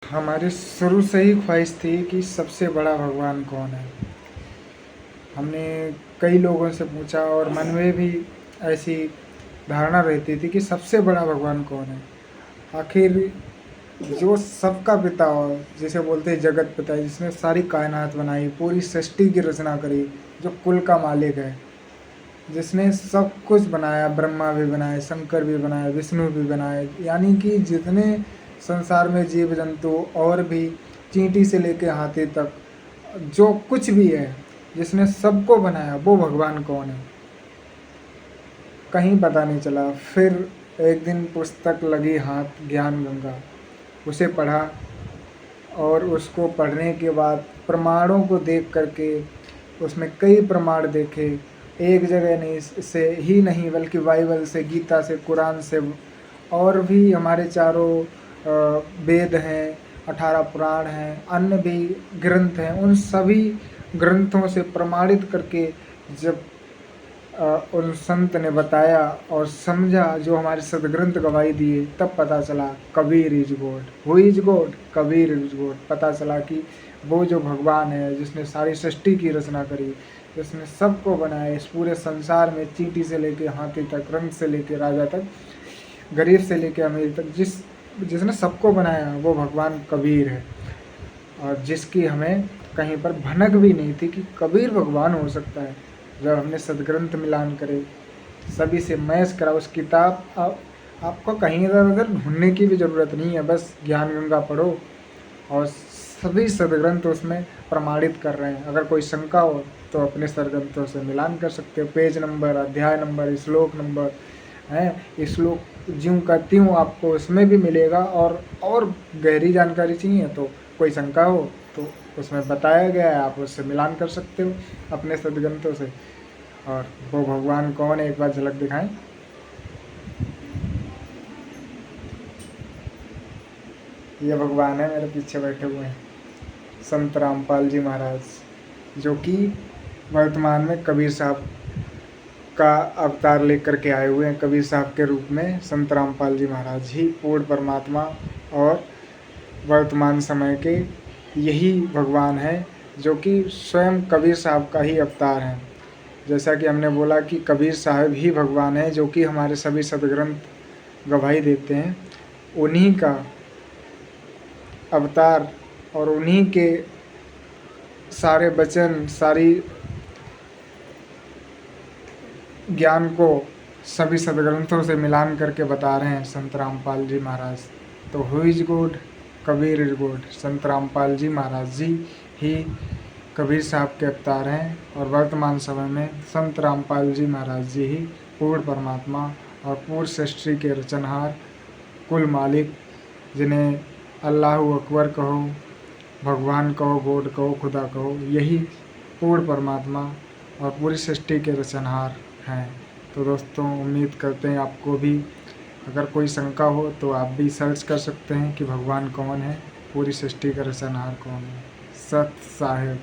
हमारी शुरू से ही ख्वाहिश थी कि सबसे बड़ा भगवान कौन है। हमने कई लोगों से पूछा और मन में भी ऐसी धारणा रहती थी कि सबसे बड़ा भगवान कौन है। आखिर जो सबका पिता हो, जिसे बोलते हैं जगत पिता, जिसने सारी कायनात बनाई, पूरी सृष्टि की रचना करी, जो कुल का मालिक है, जिसने सब कुछ बनाया, ब्रह्मा भी बनाए, शंकर भी बनाए, विष्णु भी बनाए, यानी कि जितने संसार में जीव जंतु और भी चींटी से लेके हाथी तक जो कुछ भी है, जिसने सबको बनाया, वो भगवान कौन है कहीं पता नहीं चला। फिर एक दिन पुस्तक लगी हाथ, ज्ञान गंगा, उसे पढ़ा और उसको पढ़ने के बाद प्रमाणों को देख करके उसमें कई प्रमाण देखे। एक जगह नहीं से ही नहीं बल्कि बाइबल से, गीता से, कुरान से, और भी हमारे चारों वेद हैं, 18 पुराण हैं, अन्य भी ग्रंथ हैं। उन सभी ग्रंथों से प्रमाणित करके जब उन संत ने बताया और समझा, जो हमारे सदग्रंथ गवाही दिए, तब पता चला Kabir is God. Who is God? Kabir is God. पता चला कि वो जो भगवान है, जिसने सारी सृष्टि की रचना करी, जिसने सबको बनाया, इस पूरे संसार में चींटी से लेके हाथी तक, रंग से लेके राजा तक, गरीब से लेके अमीर तक, जिसने सबको बनाया, वो भगवान कबीर है। और जिसकी हमें कहीं पर भनक भी नहीं थी कि कबीर भगवान हो सकता है। जब हमने सदग्रंथ मिलान करे, सभी से मैच करा, उस किताब, आपको कहीं इधर उधर ढूंढने की भी ज़रूरत नहीं है, बस ज्ञान गंगा पढ़ो और सभी सदग्रंथ उसमें प्रमाणित कर रहे हैं। अगर कोई शंका हो तो अपने सदग्रंथों से मिलान कर सकते हो। पेज नंबर, अध्याय नंबर, श्लोक नंबर है, श्लोक ज्यों का त्यों आपको उसमें भी मिलेगा। और गहरी जानकारी चाहिए तो कोई शंका हो तो उसमें बताया गया है, आप उससे मिलान कर सकते हो अपने सदग्रंथों से। और वो भगवान कौन है, एक बार झलक दिखाएं। ये भगवान है, मेरे पीछे बैठे हुए हैं, संत रामपाल जी महाराज, जो कि वर्तमान में कबीर साहब का अवतार लेकर के आए हुए हैं। कबीर साहब के रूप में संत रामपाल जी महाराज ही पूर्ण परमात्मा और वर्तमान समय के यही भगवान है, जो कि स्वयं कबीर साहब का ही अवतार है। जैसा कि हमने बोला कि कबीर साहब ही भगवान है, जो कि हमारे सभी सदग्रंथ गवाही देते हैं। उन्हीं का अवतार और उन्हीं के सारे वचन, सारी ज्ञान को सभी सदग्रंथों से मिलान करके बता रहे हैं संत रामपाल जी महाराज। तो who is God? Kabir is God. संत रामपाल जी महाराज जी ही कबीर साहब के अवतार हैं और वर्तमान समय में संत रामपाल जी महाराज जी ही पूर्ण परमात्मा और पूर्ण सृष्टि के रचनहार, कुल मालिक, जिन्हें अल्लाहु अकबर कहो, भगवान कहो, गॉड कहो, खुदा कहो, यही पूर्ण परमात्मा और पूरी सृष्टि के रचनहार हैं। तो दोस्तों, उम्मीद करते हैं आपको भी अगर कोई शंका हो तो आप भी सर्च कर सकते हैं कि भगवान कौन है, पूरी सृष्टि का रचनहार कौन है। सत साहिब।